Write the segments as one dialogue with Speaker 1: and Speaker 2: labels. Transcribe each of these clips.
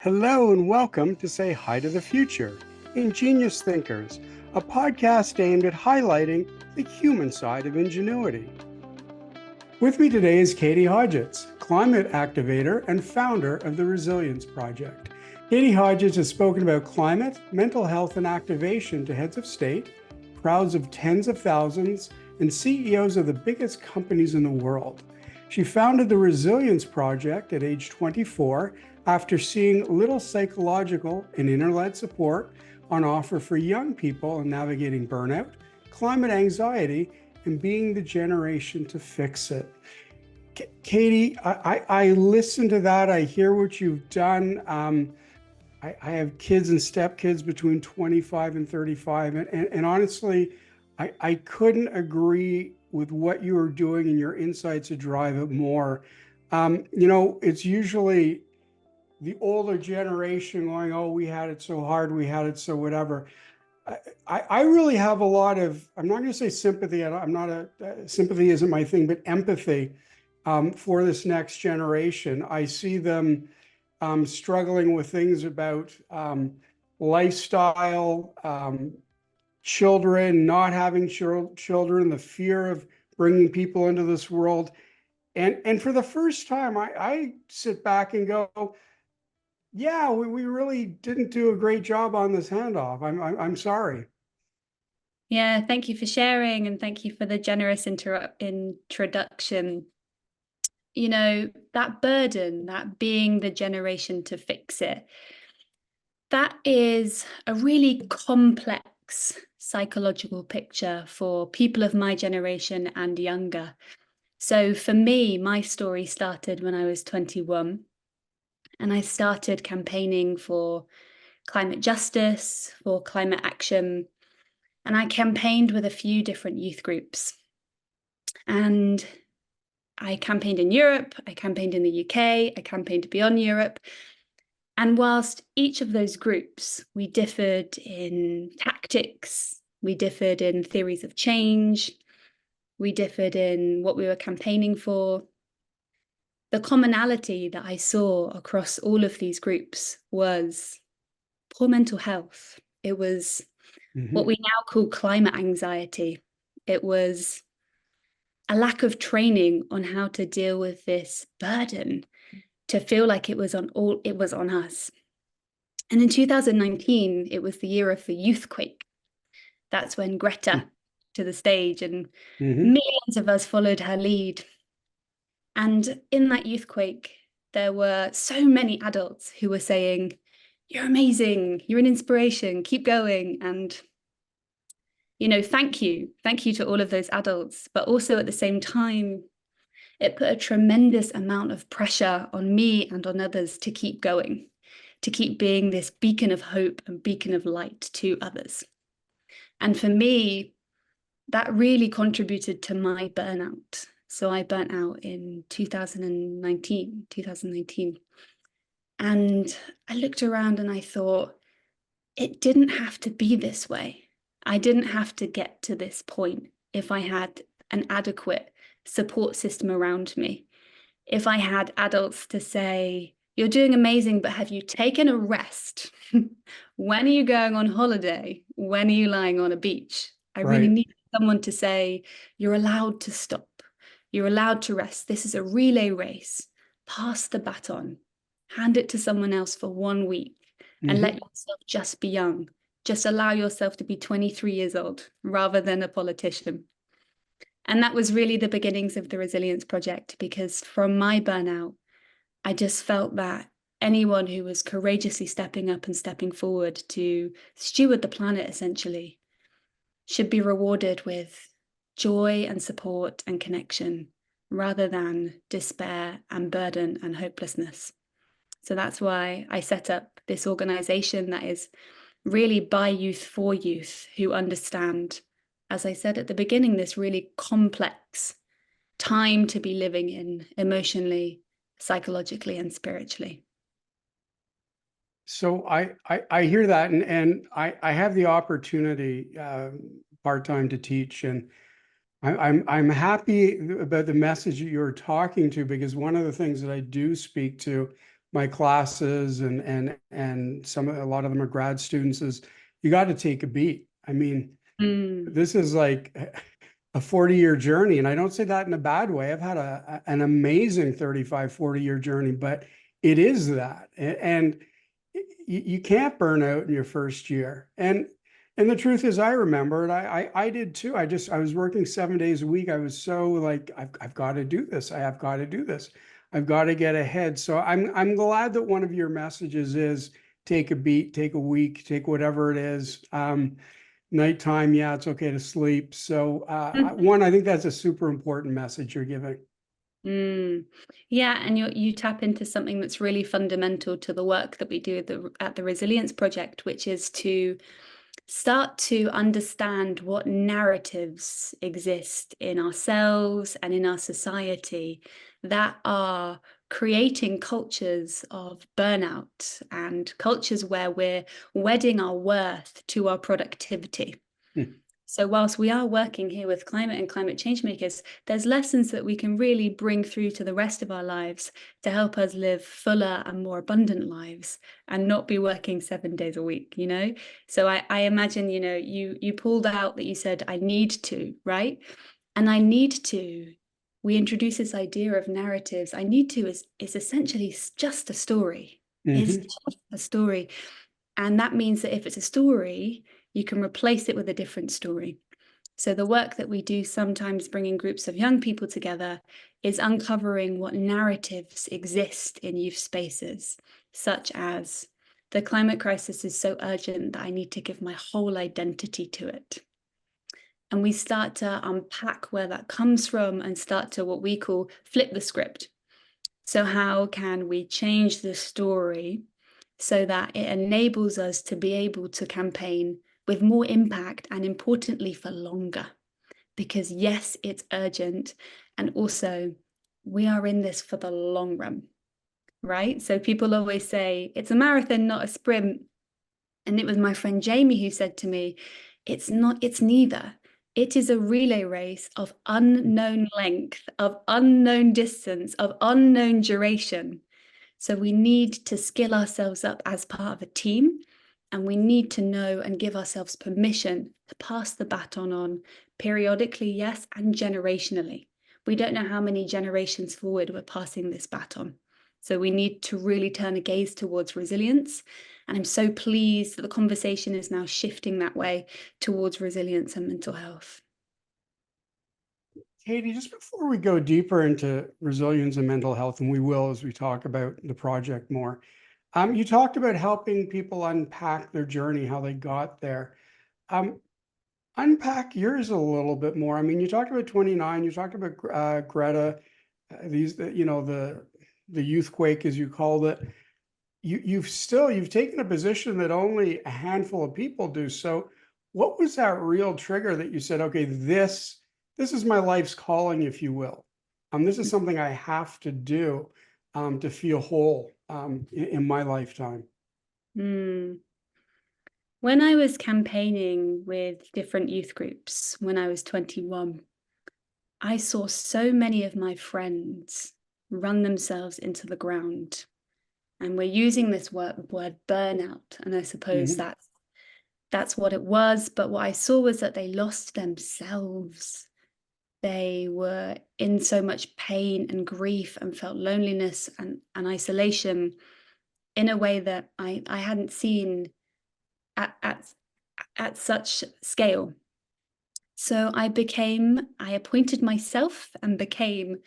Speaker 1: Hello and welcome to Say Hi to the Future, Ingenious Thinkers, a podcast aimed at highlighting the human side of ingenuity. With me today is Katie Hodgetts, climate activator and founder of the Resilience Project. Katie Hodgetts has spoken about climate, mental health, and activation to heads of state, crowds of tens of thousands, and CEOs of the biggest companies in the world. She founded the Resilience Project at age 24 after seeing little psychological and inner-led support on offer for young people in navigating burnout, climate anxiety, and being the generation to fix it. Katie, I listen to that. I hear what you've done. I have kids and stepkids between 25 and 35. And honestly, I couldn't agree with what you are doing and your insights to drive it more. It's usually the older generation going, oh, we had it so hard, we had it so whatever. I really have a lot of, I'm not going to say sympathy. Sympathy isn't my thing, but empathy for this next generation. I see them struggling with things about lifestyle, children, not having children, the fear of bringing people into this world. And for the first time, I sit back and go, yeah, we really didn't do a great job on this handoff. I'm sorry.
Speaker 2: Yeah, thank you for sharing and thank you for the generous introduction. You know, that burden, that being the generation to fix it, that is a really complex psychological picture for people of my generation and younger. So for me, my story started when I was 21 and I started campaigning for climate justice, for climate action. And I campaigned with a few different youth groups. And I campaigned in Europe, I campaigned in the UK, I campaigned beyond Europe. And whilst each of those groups, we differed in tactics, we differed in theories of change, we differed in what we were campaigning for, the commonality that I saw across all of these groups was poor mental health. It was what we now call climate anxiety. It was a lack of training on how to deal with this burden, to feel like it was on us. And in 2019, it was the year of the youthquake. That's when Greta to the stage and millions of us followed her lead. And in that youthquake, there were so many adults who were saying, "You're amazing, you're an inspiration, keep going." And thank you to all of those adults. But also at the same time, it put a tremendous amount of pressure on me and on others to keep going, to keep being this beacon of hope and beacon of light to others. And for me, that really contributed to my burnout. So I burnt out in 2019. And I looked around and I thought, it didn't have to be this way. I didn't have to get to this point if I had an adequate support system around me. If I had adults to say, "You're doing amazing, but have you taken a rest? When are you going on holiday? When are you lying on a beach?" I really needed someone to say, "You're allowed to stop. You're allowed to rest. This is a relay race. Pass the baton. Hand it to someone else for 1 week and let yourself just be young. Just allow yourself to be 23 years old rather than a politician." And that was really the beginnings of the Resilience Project, because from my burnout, I just felt that anyone who was courageously stepping up and stepping forward to steward the planet essentially should be rewarded with joy and support and connection rather than despair and burden and hopelessness. So that's why I set up this organization that is really by youth for youth who understand, as I said at the beginning, this really complex time to be living in emotionally, psychologically, and spiritually.
Speaker 1: So I hear that, and I have the opportunity part-time to teach, and I'm happy about the message that you're talking to, because one of the things that I do speak to my classes, and a lot of them are grad students, is you got to take a beat. I mean,
Speaker 2: Mm.
Speaker 1: this is like a 40-year journey. And I don't say that in a bad way. I've had an amazing 35, 40-year journey, but it is that. And you can't burn out in your first year. And the truth is, I remember it. I did too. I was working 7 days a week. I was so like, I've got to do this. I have got to do this. I've got to get ahead. So I'm glad that one of your messages is take a beat, take a week, take whatever it is. Nighttime, yeah, it's okay to sleep. So one, I think that's a super important message you're giving.
Speaker 2: Mm. Yeah, and you tap into something that's really fundamental to the work that we do at the Resilience Project, which is to start to understand what narratives exist in ourselves and in our society that are creating cultures of burnout and cultures where we're wedding our worth to our productivity.
Speaker 1: Hmm.
Speaker 2: So whilst we are working here with climate and climate change makers, there's lessons that we can really bring through to the rest of our lives to help us live fuller and more abundant lives and not be working 7 days a week, you know? So I imagine, you know, you pulled out that you said, I need to, right? And I need to, we introduce this idea of narratives. I need to is essentially just a story. Is
Speaker 1: Mm-hmm.
Speaker 2: just a story. And that means that if it's a story, you can replace it with a different story. So the work that we do sometimes bringing groups of young people together is uncovering what narratives exist in youth spaces, such as the climate crisis is so urgent that I need to give my whole identity to it. And we start to unpack where that comes from and start to what we call flip the script. So how can we change the story so that it enables us to be able to campaign with more impact and importantly for longer? Because yes, it's urgent. And also, we are in this for the long run, right? So people always say it's a marathon, not a sprint. And it was my friend Jamie who said to me, it's not, it's neither. It is a relay race of unknown length, of unknown distance, of unknown duration. So we need to skill ourselves up as part of a team, and we need to know and give ourselves permission to pass the baton on periodically, yes, and generationally. We don't know how many generations forward we're passing this baton. So we need to really turn a gaze towards resilience. And I'm so pleased that the conversation is now shifting that way towards resilience and mental health.
Speaker 1: Katie, just before we go deeper into resilience and mental health, and we will as we talk about the project more, you talked about helping people unpack their journey, how they got there. Um, Unpack yours a little bit more. I mean, you talked about 29, you talked about Greta, the youth quake, as you called it. You've taken a position that only a handful of people do. So what was that real trigger that you said, okay, this is my life's calling, if you will. This is something I have to do to feel whole in my lifetime.
Speaker 2: Mm. When I was campaigning with different youth groups when I was 21, I saw so many of my friends run themselves into the ground. And we're using this word burnout. And I suppose
Speaker 1: Mhm.
Speaker 2: that's what it was. But what I saw was that they lost themselves. They were in so much pain and grief and felt loneliness and isolation in a way that I hadn't seen at, at, at such scale. So I appointed myself and became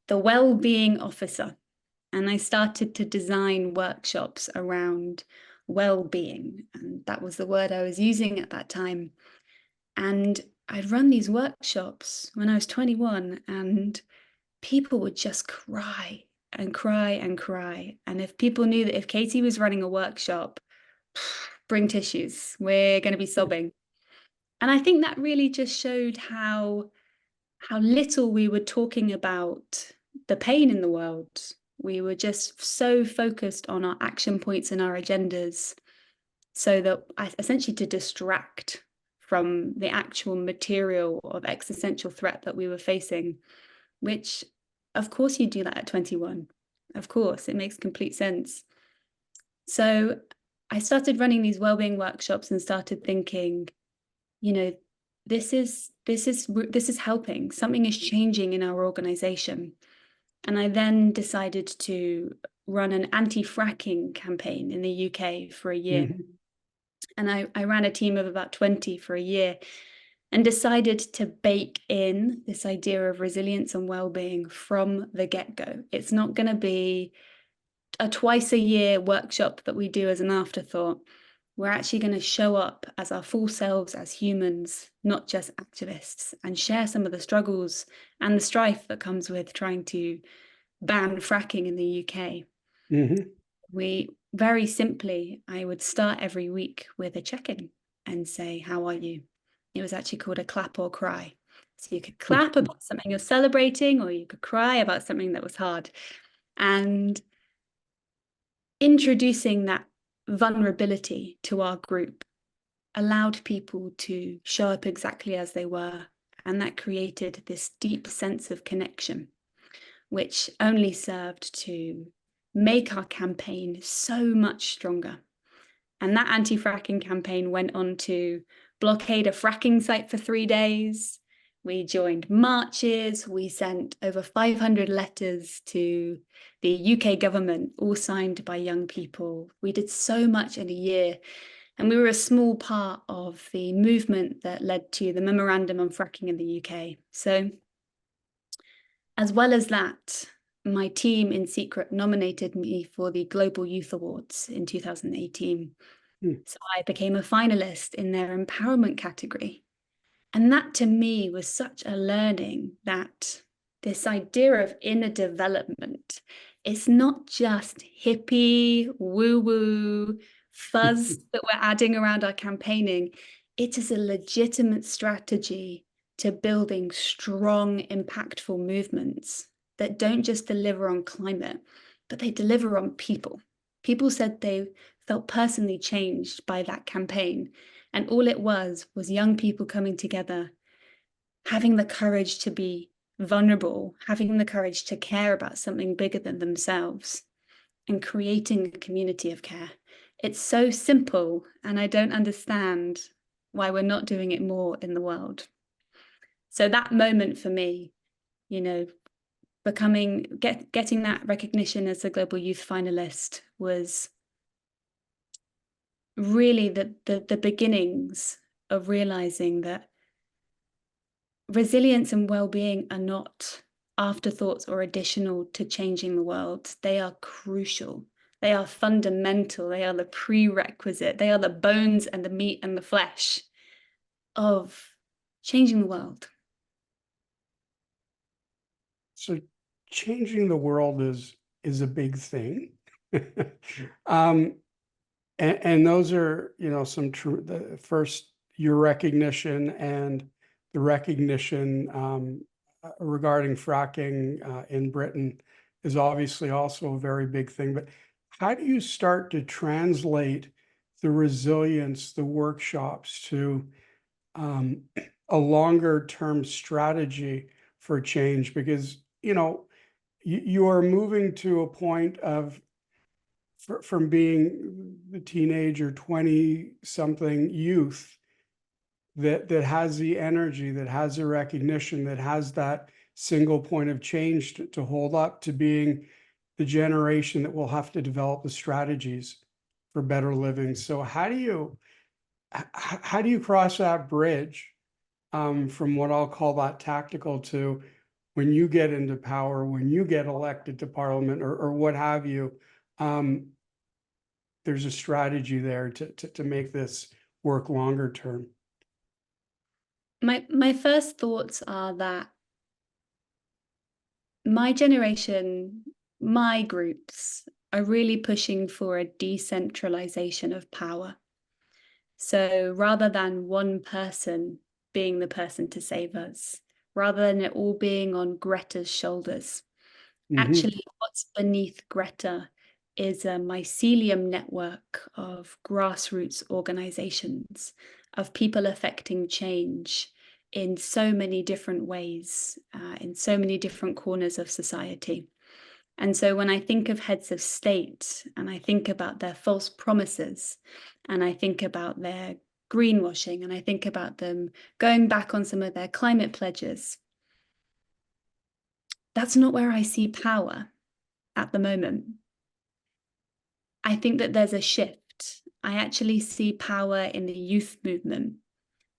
Speaker 2: the well-being officer. And I started to design workshops around well-being. And that was the word I was using at that time. And I'd run these workshops when I was 21, and people would just cry and cry and cry. And if people knew that if Katie was running a workshop, bring tissues, we're going to be sobbing. And I think that really just showed how little we were talking about the pain in the world. We were just so focused on our action points and our agendas, so that essentially to distract from the actual material of existential threat that we were facing, which of course you do that at 21. Of course, it makes complete sense. So I started running these wellbeing workshops and started thinking, you know, this is helping. Something is changing in our organization. And I then decided to run an anti-fracking campaign in the UK for a year. And I ran a team of about 20 for a year and decided to bake in this idea of resilience and well-being from the get-go. It's not going to be a twice a year workshop that we do as an afterthought. We're actually going to show up as our full selves as humans, not just activists, and share some of the struggles and the strife that comes with trying to ban fracking in the UK. We very simply, I would start every week with a check-in and say, how are you? It was actually called a clap or cry. So you could clap about something you're celebrating, or you could cry about something that was hard. And introducing that vulnerability to our group allowed people to show up exactly as they were. And that created this deep sense of connection, which only served to make our campaign so much stronger. And that anti-fracking campaign went on to blockade a fracking site for 3 days. We joined marches. We sent over 500 letters to the UK government, all signed by young people. We did so much in a year. And we were a small part of the movement that led to the memorandum on fracking in the UK. So as well as that, my team in secret nominated me for the Global Youth Awards in 2018. So I became a finalist in their empowerment category. And that to me was such a learning that this idea of inner development is not just hippie, woo-woo, fuzz that we're adding around our campaigning. It is a legitimate strategy to building strong, impactful movements that don't just deliver on climate, but they deliver on people. People said they felt personally changed by that campaign. And all it was young people coming together, having the courage to be vulnerable, having the courage to care about something bigger than themselves, and creating a community of care. It's so simple, and I don't understand why we're not doing it more in the world. So that moment for me, you know, getting that recognition as a global youth finalist was really the beginnings of realizing that resilience and well-being are not afterthoughts or additional to changing the world. They are crucial. They are fundamental. They are the prerequisite. They are the bones and the meat and the flesh of changing the world.
Speaker 1: So changing the world is a big thing. And those are, some true, the first, your recognition and the recognition regarding fracking in Britain is obviously also a very big thing. But how do you start to translate the resilience, the workshops to a longer term strategy for change? Because, you are moving to a point of from being the teenager, 20-something youth that has the energy, that has the recognition, that has that single point of change to hold up, to being the generation that will have to develop the strategies for better living. So how do you cross that bridge from what I'll call that tactical to when you get into power, when you get elected to parliament or what have you? There's a strategy there to make this work longer term.
Speaker 2: My first thoughts are that my generation, my groups are really pushing for a decentralization of power. So rather than one person being the person to save us, rather than it all being on Greta's shoulders, actually what's beneath Greta is a mycelium network of grassroots organizations, of people affecting change in so many different ways, in so many different corners of society. And so when I think of heads of state and I think about their false promises and I think about their greenwashing and I think about them going back on some of their climate pledges, that's not where I see power at the moment. I think that there's a shift. I actually see power in the youth movement.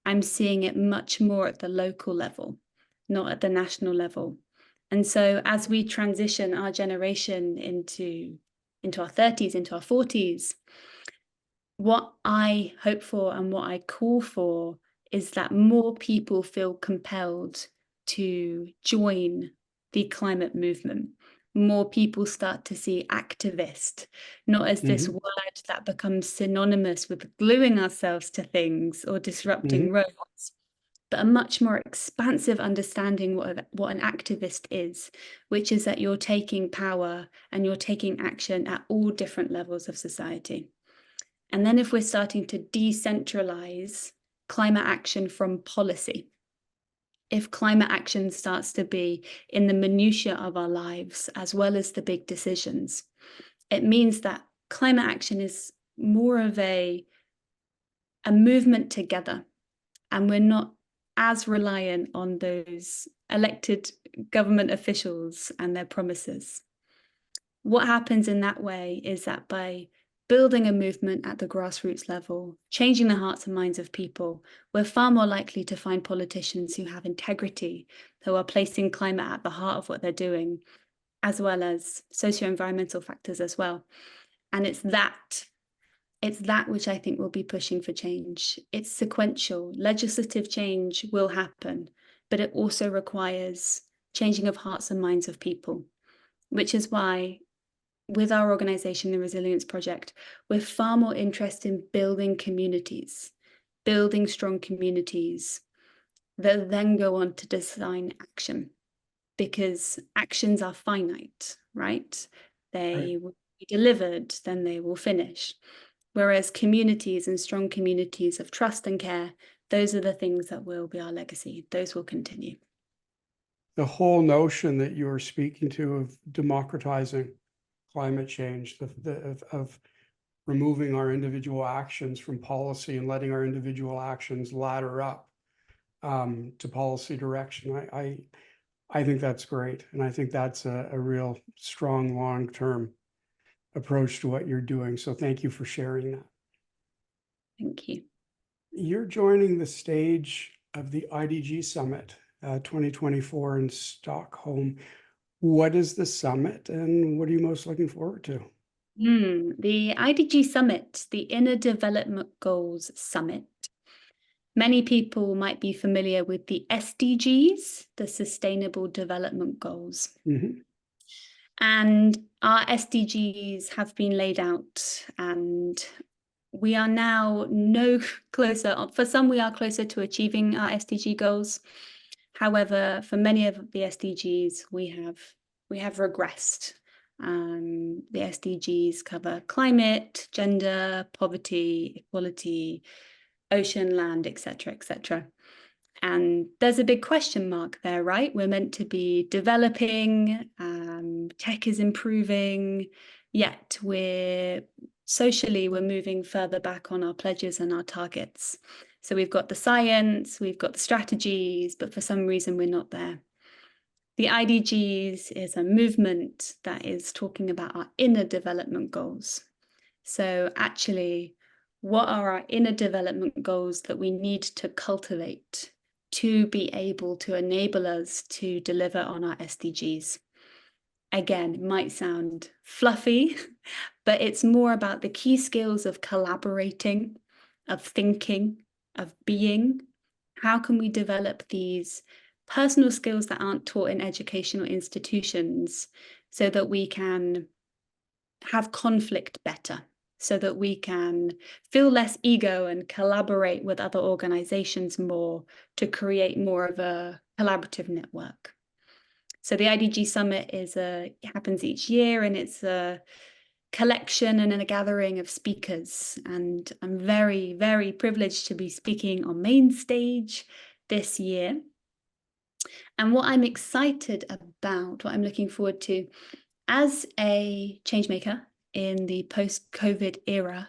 Speaker 2: I'm seeing it much more at the local level, not at the national level. And so as we transition our generation into our 30s, into our 40s, what I hope for and what I call for is that more people feel compelled to join the climate movement. More people start to see activist not as this
Speaker 1: Mm-hmm.
Speaker 2: word that becomes synonymous with gluing ourselves to things or disrupting
Speaker 1: Mm-hmm.
Speaker 2: roads, but a much more expansive understanding what an activist is, which is that you're taking power and you're taking action at all different levels of society. And then if we're starting to decentralize climate action from policy, if climate action starts to be in the minutiae of our lives as well as the big decisions, it means that climate action is more of a movement together, and we're not as reliant on those elected government officials and their promises. What happens in that way is that by building a movement at the grassroots level, changing the hearts and minds of people, we're far more likely to find politicians who have integrity, who are placing climate at the heart of what they're doing, as well as socio-environmental factors as well. And it's that which I think will be pushing for change. It's sequential. Legislative change will happen, but it also requires changing of hearts and minds of people, which is why with our organization, the Resilience Project, we're far more interested in building communities, building strong communities that then go on to design action, because actions are finite, right?
Speaker 1: Right.
Speaker 2: They will be delivered, then they will finish. Whereas communities and strong communities of trust and care, those are the things that will be our legacy. Those will continue.
Speaker 1: The whole notion that you were speaking to of democratizing climate change, of removing our individual actions from policy and letting our individual actions ladder up to policy direction. I think that's great. And I think that's a real strong long-term approach to what you're doing. So thank you for sharing that.
Speaker 2: Thank you.
Speaker 1: You're joining the stage of the IDG Summit 2024 in Stockholm. What is the summit and what are you most looking forward to?
Speaker 2: The IDG Summit, the Inner Development Goals Summit. Many people might be familiar with the SDGs, the Sustainable Development Goals.
Speaker 1: Mm-hmm.
Speaker 2: And our SDGs have been laid out, and we are now no closer. For some, we are closer to achieving our SDG goals. However, for many of the SDGs, we have regressed. The SDGs cover climate, gender, poverty, equality, ocean, land, etc., etc. And there's a big question mark there, right? We're meant to be developing, tech is improving, yet socially we're moving further back on our pledges and our targets. So we've got the science, we've got the strategies, but for some reason we're not there. The IDGs is a movement that is talking about our inner development goals. So actually, what are our inner development goals that we need to cultivate to be able to enable us to deliver on our SDGs? Again, it might sound fluffy, but it's more about the key skills of collaborating, of thinking, of being. How can we develop these personal skills that aren't taught in educational institutions so that we can have conflict better, so that we can feel less ego and collaborate with other organizations more to create more of a collaborative network. So the IDG Summit it happens each year, and it's a collection and a gathering of speakers. And I'm very, very privileged to be speaking on main stage this year. And what I'm excited about, what I'm looking forward to, as a changemaker in the post-COVID era,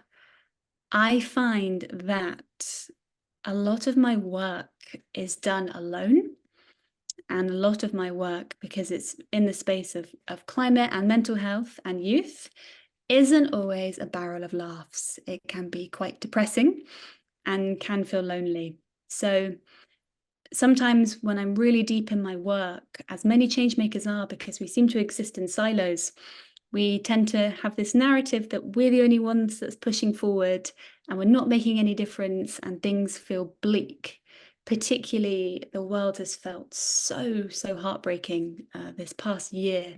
Speaker 2: I find that a lot of my work is done alone. And a lot of my work, because it's in the space of climate and mental health and youth, isn't always a barrel of laughs. It can be quite depressing and can feel lonely. So sometimes when I'm really deep in my work, as many change makers are, because we seem to exist in silos, we tend to have this narrative that we're the only ones that's pushing forward and we're not making any difference, and things feel bleak. Particularly, the world has felt so heartbreaking this past year.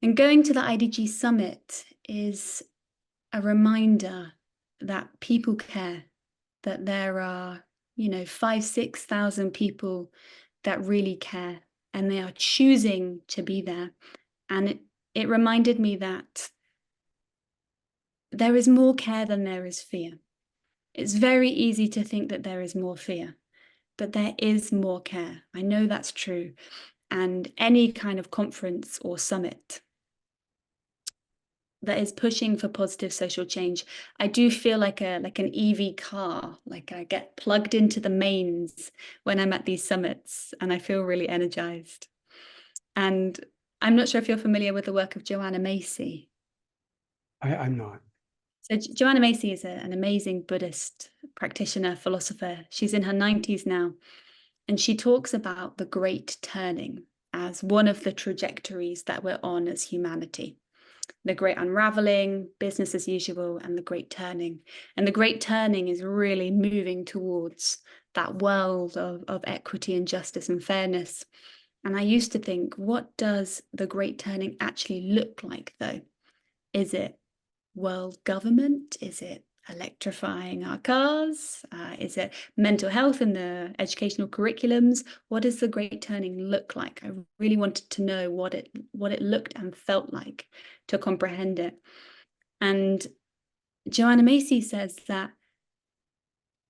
Speaker 2: And going to the IDG Summit is a reminder that people care, that there are, 5,000, 6,000 people that really care, and they are choosing to be there. And it reminded me that there is more care than there is fear. It's very easy to think that there is more fear, but there is more care. I know that's true. And any kind of conference or summit that is pushing for positive social change, I do feel like an EV car, like I get plugged into the mains when I'm at these summits, and I feel really energized. And I'm not sure if you're familiar with the work of Joanna Macy.
Speaker 1: I'm not.
Speaker 2: So Joanna Macy is an amazing Buddhist practitioner, philosopher. She's in her 90s now, and she talks about the great turning as one of the trajectories that we're on as humanity. The great unraveling, business as usual, and the great turning. And the great turning is really moving towards that world of equity and justice and fairness. And I used to think, what does the great turning actually look like, though? Is it world government? Is it electrifying our cars? Is it mental health in the educational curriculums? What does the great turning look like? I really wanted to know what it looked and felt like to comprehend it. And Joanna Macy says that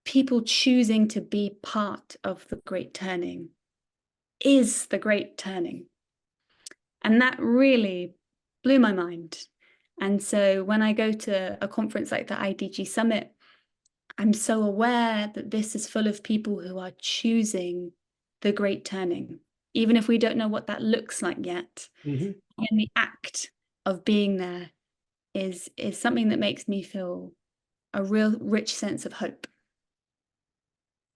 Speaker 2: people choosing to be part of the great turning is the great turning. And that really blew my mind. And so when I go to a conference like the IDG Summit, I'm so aware that this is full of people who are choosing the great turning, even if we don't know what that looks like yet.
Speaker 1: Mm-hmm.
Speaker 2: And the act of being there is something that makes me feel a real rich sense of hope.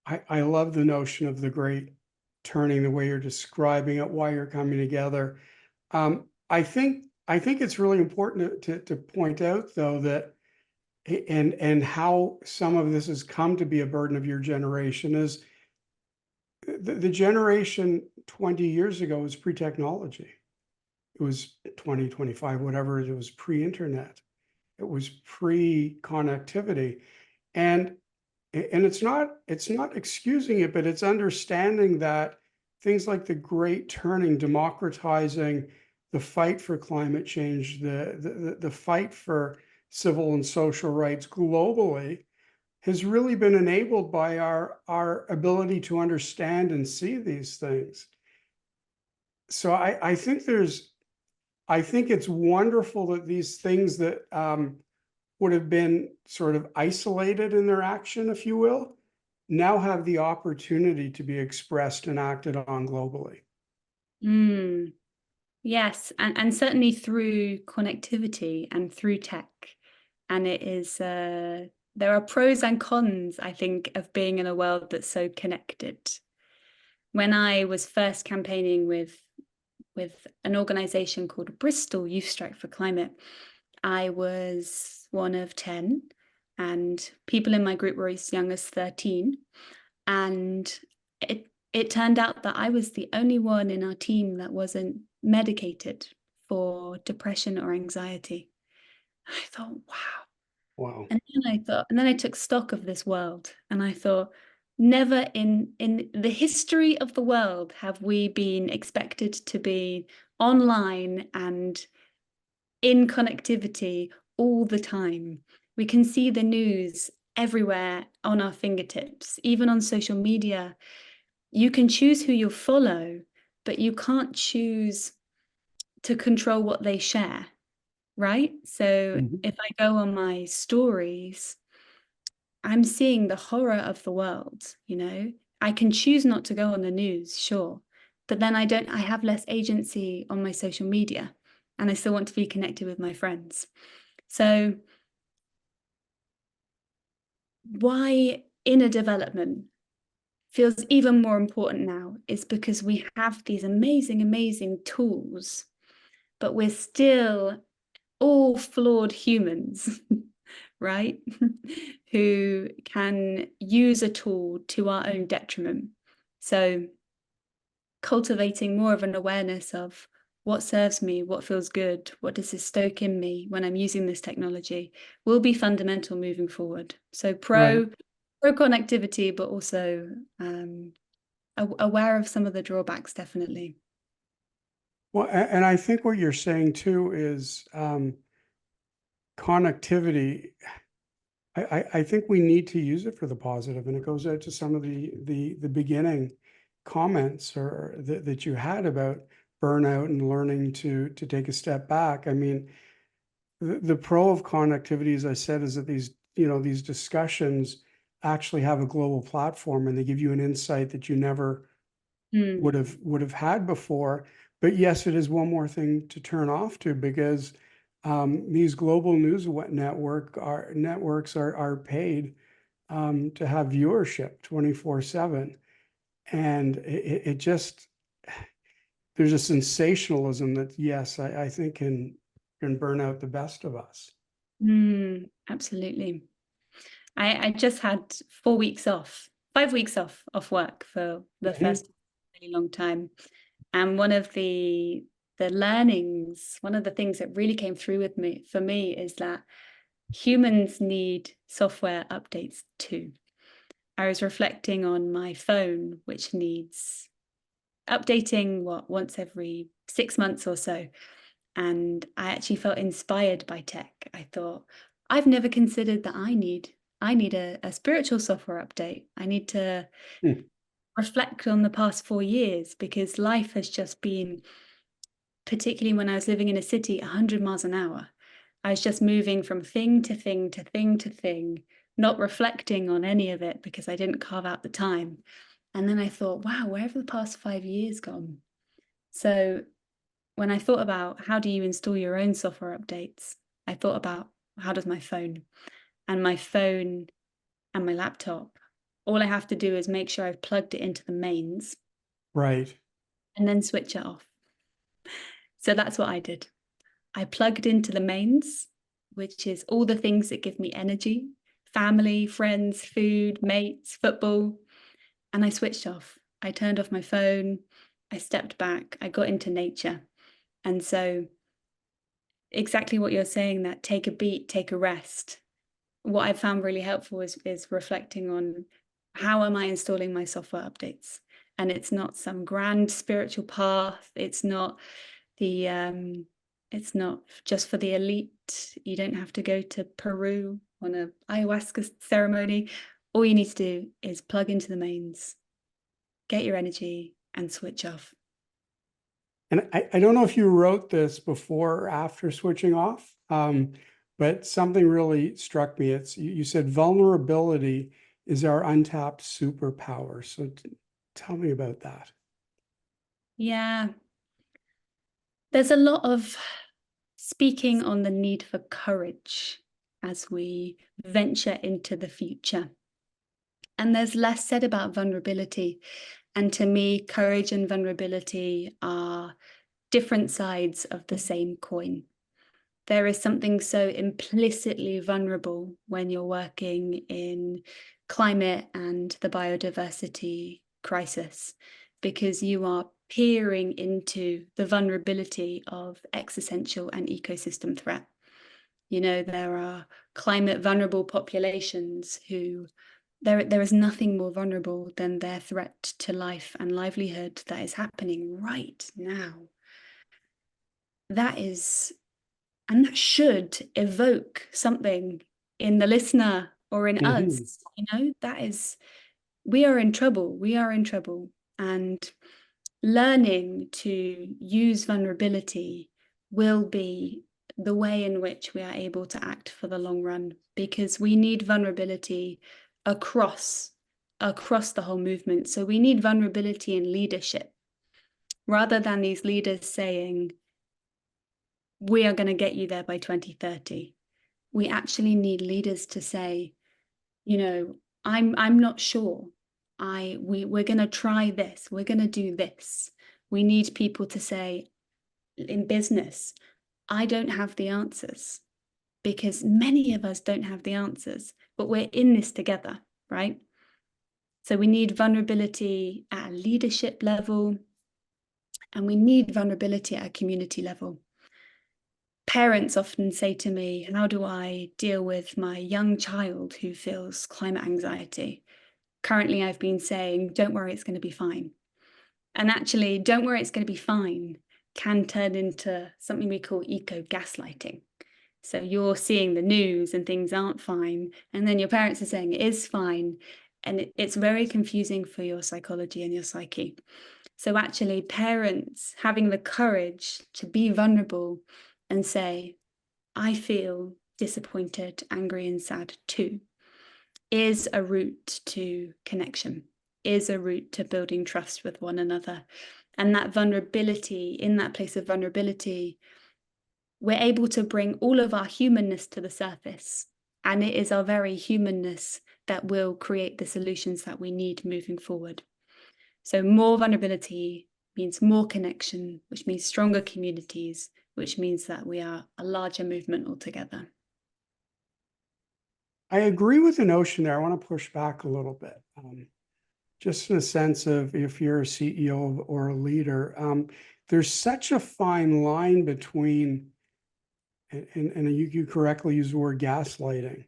Speaker 1: I love the notion of the great turning, the way you're describing it, why you're coming together. I think it's really important to point out, though, that and how some of this has come to be a burden of your generation is the generation 20 years ago was pre-technology. It was 20, 25, whatever, it was pre-internet. It was pre-connectivity. And it's not excusing it, but it's understanding that things like the great turning, democratizing the fight for climate change, the fight for civil and social rights globally has really been enabled by our ability to understand and see these things. So I think it's wonderful that these things that would have been sort of isolated in their action, if you will, now have the opportunity to be expressed and acted on globally.
Speaker 2: Yes, and certainly through connectivity and through tech. And it is, there are pros and cons, I think, of being in a world that's so connected. When I was first campaigning with an organization called Bristol Youth Strike for Climate, I was one of 10, and people in my group were as young as 13. And it turned out that I was the only one in our team that wasn't medicated for depression or anxiety. I thought, wow.
Speaker 1: Wow.
Speaker 2: And then I took stock of this world, and I thought, never in the history of the world have we been expected to be online and in connectivity all the time. We can see the news everywhere on our fingertips, even on social media. You can choose who you follow, but you can't choose to control what they share, right? So if I go on my stories, I'm seeing the horror of the world, you know. I can choose not to go on the news, sure, but then I have less agency on my social media, and I still want to be connected with my friends. So why inner development feels even more important now is because we have these amazing, amazing tools, but we're still all flawed humans, right? Who can use a tool to our own detriment. So cultivating more of an awareness of what serves me, what feels good, what does this stoke in me when I'm using this technology will be fundamental moving forward. So pro connectivity, but also aware of some of the drawbacks, definitely.
Speaker 1: Well, and I think what you're saying too is connectivity. I think we need to use it for the positive, and it goes out to some of the beginning comments or that you had about burnout and learning to take a step back. I mean, the pro of connectivity, as I said, is that these discussions actually have a global platform, and they give you an insight that you never would have had before. But yes, it is one more thing to turn off to, because these global news networks are paid to have viewership 24/7, and it just, there's a sensationalism that, yes, I think can burn out the best of us.
Speaker 2: Absolutely. I just had 4 weeks off, 5 weeks off work for the first really long time. And one of the learnings, one of the things that really came through with me for me is that humans need software updates too. I was reflecting on my phone, which needs updating once every 6 months or so. And I actually felt inspired by tech. I thought, I've never considered that I need a spiritual software update. I need to reflect on the past 4 years, because life has just been, particularly when I was living in a city, 100 miles an hour. I was just moving from thing to thing to thing to thing, not reflecting on any of it because I didn't carve out the time. And then I thought, wow, where have the past 5 years gone? So when I thought about how do you install your own software updates, I thought about how does my phone and my laptop, all I have to do is make sure I've plugged it into the mains
Speaker 1: Right.
Speaker 2: and then switch it off. So that's what I did. I plugged into the mains, which is all the things that give me energy, family, friends, food, mates, football, and I switched off. I turned off my phone, I stepped back, I got into nature. And so exactly what you're saying, that take a beat, take a rest. What I've found really helpful is reflecting on how am I installing my software updates? And it's not some grand spiritual path. It's not just for the elite. You don't have to go to Peru on a ayahuasca ceremony. All you need to do is plug into the mains, get your energy, and switch off.
Speaker 1: And I don't know if you wrote this before or after switching off, but something really struck me. You said vulnerability is our untapped superpower. So tell me about that.
Speaker 2: Yeah. There's a lot of speaking on the need for courage as we venture into the future. And there's less said about vulnerability. And to me, courage and vulnerability are different sides of the same coin. There is something so implicitly vulnerable when you're working in climate and the biodiversity crisis, because you are peering into the vulnerability of existential and ecosystem threat. You know, there are climate vulnerable populations who there is nothing more vulnerable than their threat to life and livelihood that is happening right now. That is, and that should evoke something in the listener or in us. You know, that is, we are in trouble. We are in trouble. And learning to use vulnerability will be the way in which we are able to act for the long run, because we need vulnerability across the whole movement. So we need vulnerability in leadership, rather than these leaders saying, we are going to get you there by 2030. We actually need leaders to say, I'm not sure. We're going to try this. We're going to do this. We need people to say, in business, I don't have the answers, because many of us don't have the answers, but we're in this together, right? So we need vulnerability at a leadership level, and we need vulnerability at a community level. Parents often say to me, how do I deal with my young child who feels climate anxiety? Currently, I've been saying, don't worry, it's going to be fine. And actually, don't worry, it's going to be fine can turn into something we call eco-gaslighting. So you're seeing the news and things aren't fine, and then your parents are saying it is fine. And it's very confusing for your psychology and your psyche. So actually, parents having the courage to be vulnerable and say, I feel disappointed, angry, and sad too, is a route to connection, is a route to building trust with one another. And that vulnerability, in that place of vulnerability, we're able to bring all of our humanness to the surface. And it is our very humanness that will create the solutions that we need moving forward. So more vulnerability means more connection, which means stronger communities, which means that we are a larger movement altogether.
Speaker 1: I agree with the notion there. I want to push back a little bit. Just in a sense of, if you're a CEO or a leader, there's such a fine line between, and you correctly use the word gaslighting,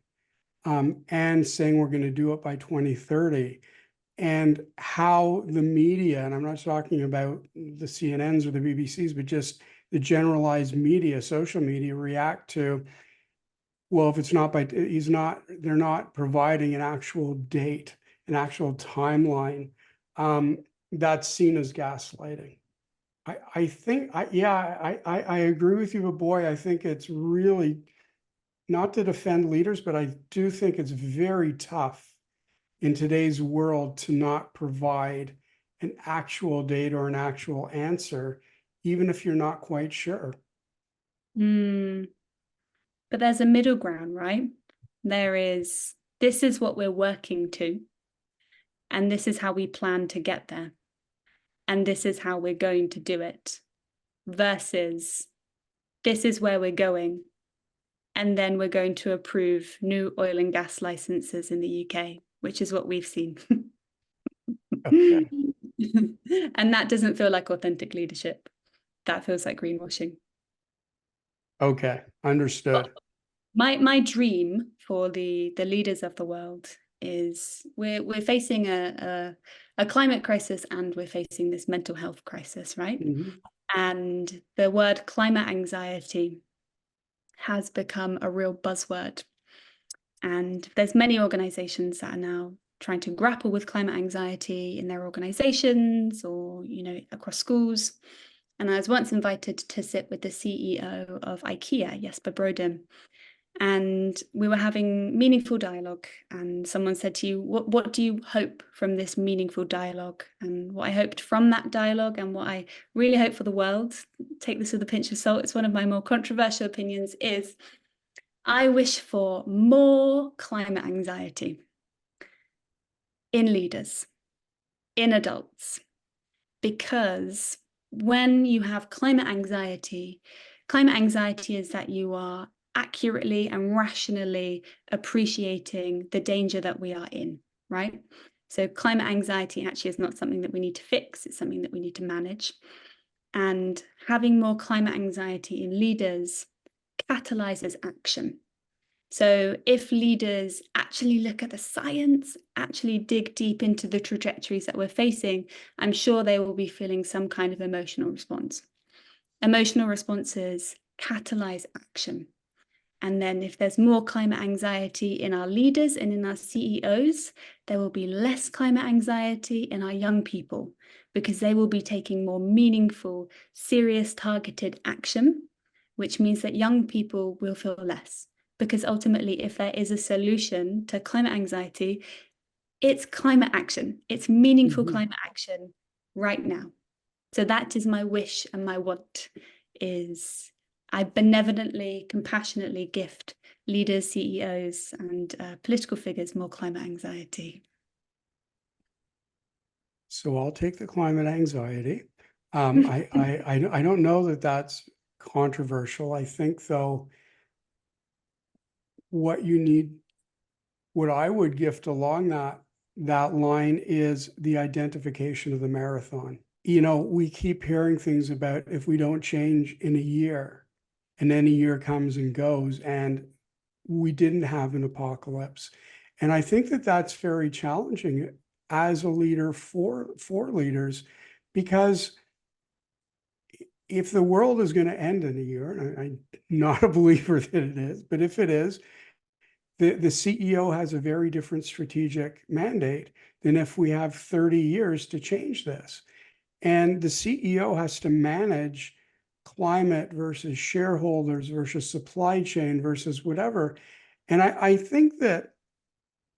Speaker 1: and saying we're going to do it by 2030, and how the media, and I'm not talking about the CNNs or the BBCs, but just the generalized media, social media, react to, well, if it's not by, they're not providing an actual date, an actual timeline, that's seen as gaslighting. I agree with you, but boy, I think it's really, not to defend leaders, but I do think it's very tough in today's world to not provide an actual date or an actual answer, even if you're not quite sure.
Speaker 2: But there's a middle ground, right? This is what we're working to, and this is how we plan to get there, and this is how we're going to do it, versus this is where we're going, and then we're going to approve new oil and gas licenses in the UK, which is what we've seen.
Speaker 1: Okay.
Speaker 2: And that doesn't feel like authentic leadership. That feels like greenwashing.
Speaker 1: Okay, understood.
Speaker 2: My dream for the leaders of the world is we're facing a climate crisis, and we're facing this mental health crisis, right?
Speaker 1: Mm-hmm.
Speaker 2: And the word climate anxiety has become a real buzzword. And there's many organizations that are now trying to grapple with climate anxiety in their organizations, or across schools. And I was once invited to sit with the CEO of IKEA, Jesper Brodin, and we were having meaningful dialogue, and someone said to you, what do you hope from this meaningful dialogue? And what I hoped from that dialogue, and what I really hope for the world, take this with a pinch of salt, it's one of my more controversial opinions, is I wish for more climate anxiety in leaders, in adults, because when you have climate anxiety is that you are accurately and rationally appreciating the danger that we are in, right? So climate anxiety actually is not something that we need to fix, it's something that we need to manage. And having more climate anxiety in leaders catalyzes action. So if leaders actually look at the science, actually dig deep into the trajectories that we're facing, I'm sure they will be feeling some kind of emotional response. Emotional responses catalyze action. And then if there's more climate anxiety in our leaders and in our CEOs, there will be less climate anxiety in our young people, because they will be taking more meaningful, serious, targeted action. which means that young people will feel less. Because ultimately, if there is a solution to climate anxiety, it's climate action. It's meaningful climate action right now. So that is my wish and my want is I benevolently, compassionately gift leaders, CEOs, and political figures more climate anxiety.
Speaker 1: So I'll take the climate anxiety. I don't know that that's controversial. I think, though, what you need, what I would gift along that line is the identification of the marathon. You know, we keep hearing things about if we don't change in a year, and then a year comes and goes, and we didn't have an apocalypse. And I think that that's very challenging as a leader for leaders, because if the world is going to end in a year, and I'm not a believer that it is, but if it is, the CEO has a very different strategic mandate than if we have 30 years to change this. And the CEO has to manage climate versus shareholders versus supply chain versus whatever. And I think that,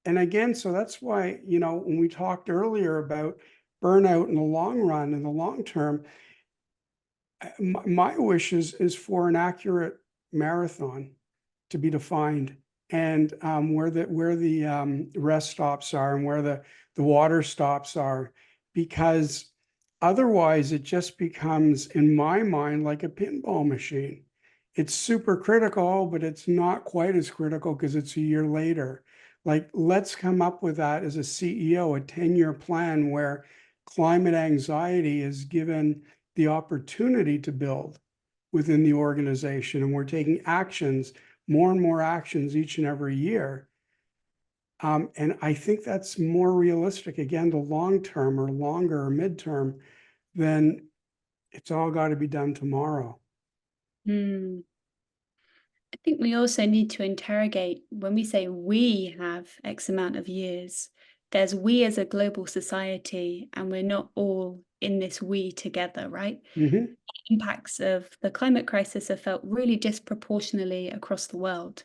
Speaker 1: and again, so that's why, you know, when we talked earlier about burnout in the long run, in the long term, my wish is for an accurate marathon to be defined, and where the rest stops are and where the water stops are, because otherwise it just becomes, in my mind, like a pinball machine. It's super critical, but it's not quite as critical because it's a year later. Like, let's come up with that as a CEO, a 10-year plan where climate anxiety is given the opportunity to build within the organization, and we're taking actions, more and more actions each and every year. And I think that's more realistic, again, the long term or longer or midterm, than it's all got to be done tomorrow.
Speaker 2: I think we also need to interrogate when we say we have X amount of years, there's we as a global society, and we're not all in this we together, right?
Speaker 1: Mm-hmm.
Speaker 2: Impacts of the climate crisis are felt really disproportionately across the world.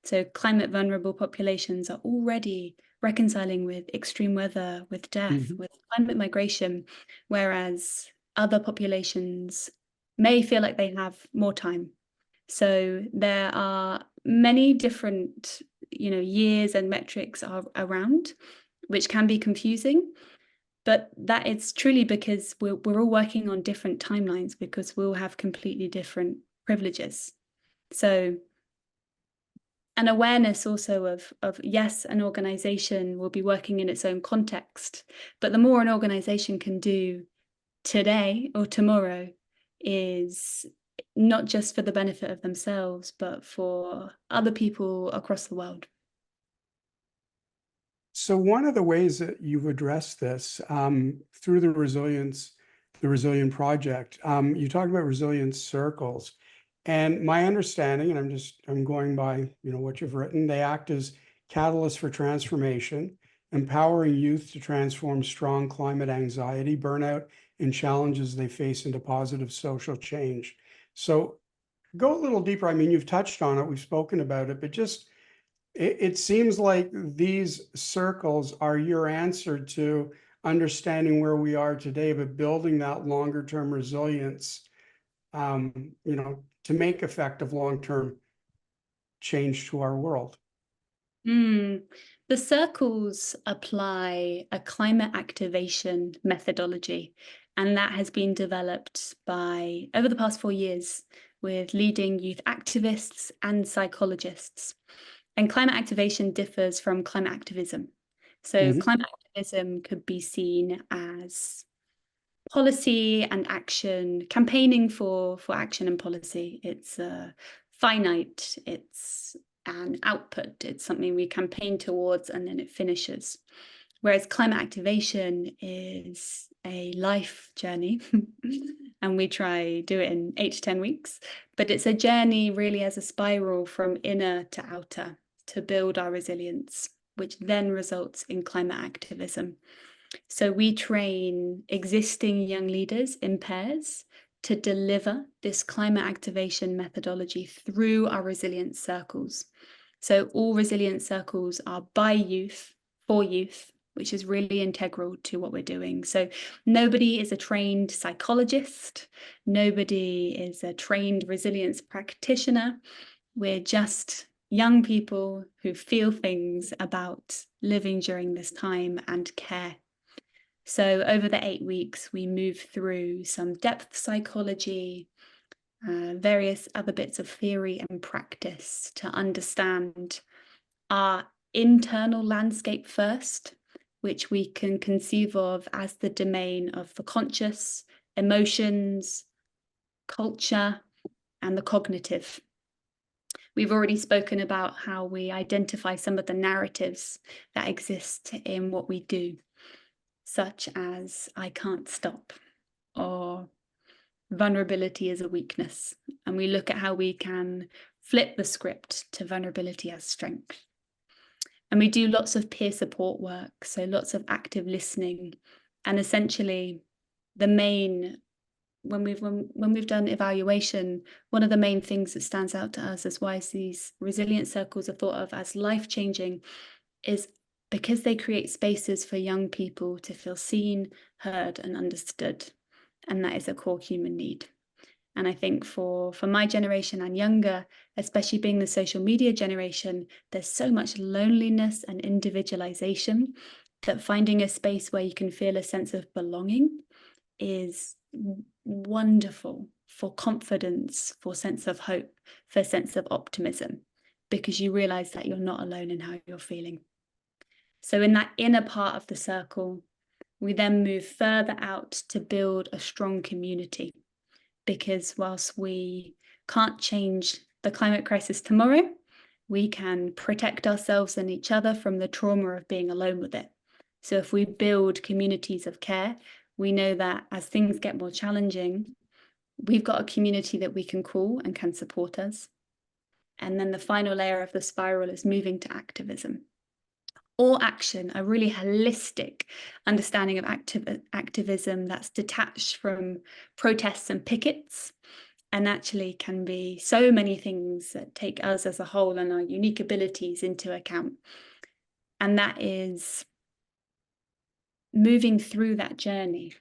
Speaker 2: So climate vulnerable populations are already reconciling with extreme weather, with death, with climate migration, whereas other populations may feel like they have more time. So there are many different, years and metrics are around, which can be confusing. But that it's truly because we're all working on different timelines, because we'll have completely different privileges. So an awareness also of yes, an organization will be working in its own context, but the more an organization can do today or tomorrow is not just for the benefit of themselves, but for other people across the world.
Speaker 1: So one of the ways that you've addressed this through the Resilient Project, you talk about resilience circles. And my understanding, and I'm going by, what you've written, they act as catalysts for transformation, empowering youth to transform strong climate anxiety, burnout, and challenges they face into positive social change. So go a little deeper. I mean, you've touched on it, we've spoken about it, but just it seems like these circles are your answer to understanding where we are today, but building that longer term resilience, to make effective long-term change to our world.
Speaker 2: The circles apply a climate activation methodology, and that has been developed by over the past 4 years with leading youth activists and psychologists. And climate activation differs from climate activism. So climate activism could be seen as policy and action, campaigning for action and policy. It's finite, it's an output, it's something we campaign towards and then it finishes. Whereas climate activation is a life journey and we do it in 8 to 10 weeks, but it's a journey really as a spiral from inner to outer to build our resilience, which then results in climate activism. So we train existing young leaders in pairs to deliver this climate activation methodology through our resilience circles. So all resilience circles are by youth, for youth, which is really integral to what we're doing. So nobody is a trained psychologist. Nobody is a trained resilience practitioner. We're just young people who feel things about living during this time and care. So over the 8 weeks, we move through some depth psychology, various other bits of theory and practice to understand our internal landscape first, which we can conceive of as the domain of the conscious, emotions, culture, and the cognitive. We've already spoken about how we identify some of the narratives that exist in what we do, such as I can't stop, or vulnerability is a weakness. And we look at how we can flip the script to vulnerability as strength. And we do lots of peer support work, so lots of active listening. And essentially, the main, when we've done evaluation, one of the main things that stands out to us as why these resilience circles are thought of as life-changing is because they create spaces for young people to feel seen, heard, and understood. And that is a core human need. And I think for my generation and younger, especially being the social media generation, there's so much loneliness and individualization that finding a space where you can feel a sense of belonging is wonderful for confidence, for sense of hope, for sense of optimism, because you realize that you're not alone in how you're feeling. So in that inner part of the circle, we then move further out to build a strong community. Because whilst we can't change the climate crisis tomorrow, we can protect ourselves and each other from the trauma of being alone with it. So if we build communities of care, we know that as things get more challenging, we've got a community that we can call and can support us. And then the final layer of the spiral is moving to activism or action, a really holistic understanding of activism that's detached from protests and pickets, and actually can be so many things that take us as a whole and our unique abilities into account. And that is moving through that journey.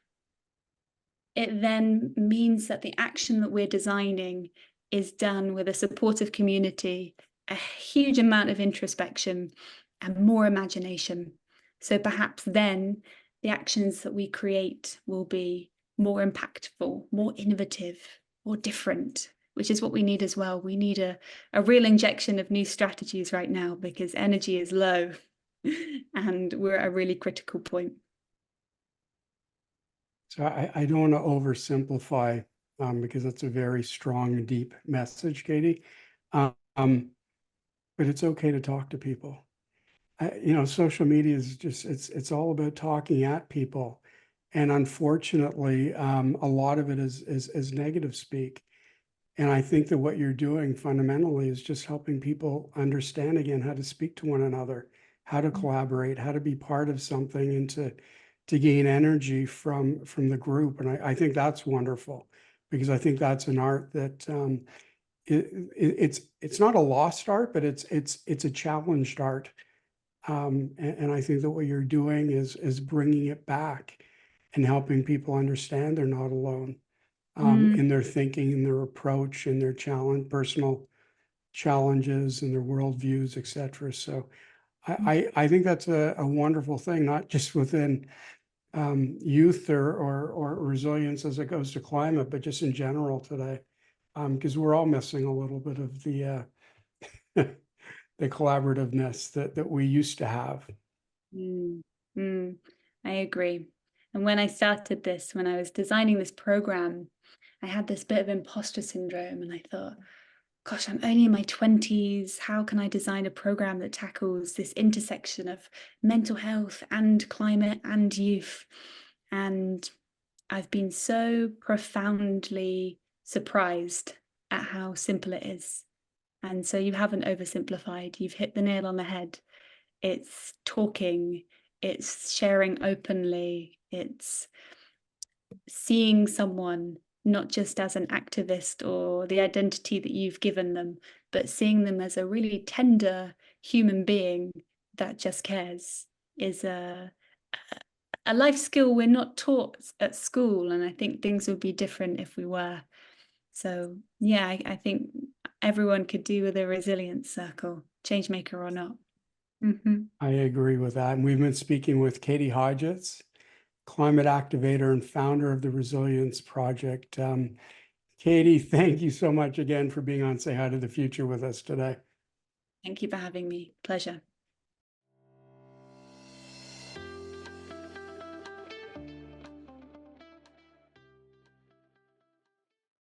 Speaker 2: It then means that the action that we're designing is done with a supportive community, a huge amount of introspection, and more imagination. So perhaps then the actions that we create will be more impactful, more innovative, more different, which is what we need as well. We need a real injection of new strategies right now because energy is low and we're at a really critical point.
Speaker 1: So I don't want to oversimplify because it's a very strong, deep message, Katie. But it's okay to talk to people. Social media is just, it's all about talking at people. And unfortunately, a lot of it is negative speak. And I think that what you're doing fundamentally is just helping people understand again how to speak to one another, how to collaborate, how to be part of something, and to gain energy from the group. And I think that's wonderful because I think that's an art that it's not a lost art, but it's a challenged art. And I think that what you're doing is bringing it back and helping people understand they're not alone in their thinking, in their approach, in their personal challenges, and their worldviews, etc. So I think that's a wonderful thing, not just within youth or resilience as it goes to climate, but just in general today, because we're all missing a little bit of the the collaborativeness that we used to have.
Speaker 2: I agree. And when I started this, when I was designing this program, I had this bit of imposter syndrome and I thought, gosh, I'm only in my 20s. How can I design a program that tackles this intersection of mental health and climate and youth? And I've been so profoundly surprised at how simple it is. And so you haven't oversimplified, you've hit the nail on the head. It's talking, it's sharing openly, it's seeing someone not just as an activist or the identity that you've given them, but seeing them as a really tender human being that just cares is a life skill we're not taught at school. And I think things would be different if we were. So yeah, I think everyone could do with a resilience circle, change maker or not.
Speaker 1: I agree with that. And we've been speaking with Katie Hodgetts, climate activator and founder of the Resilience Project. Katie, thank you so much again for being on Say Hi to the Future with us today.
Speaker 2: Thank you for having me. Pleasure.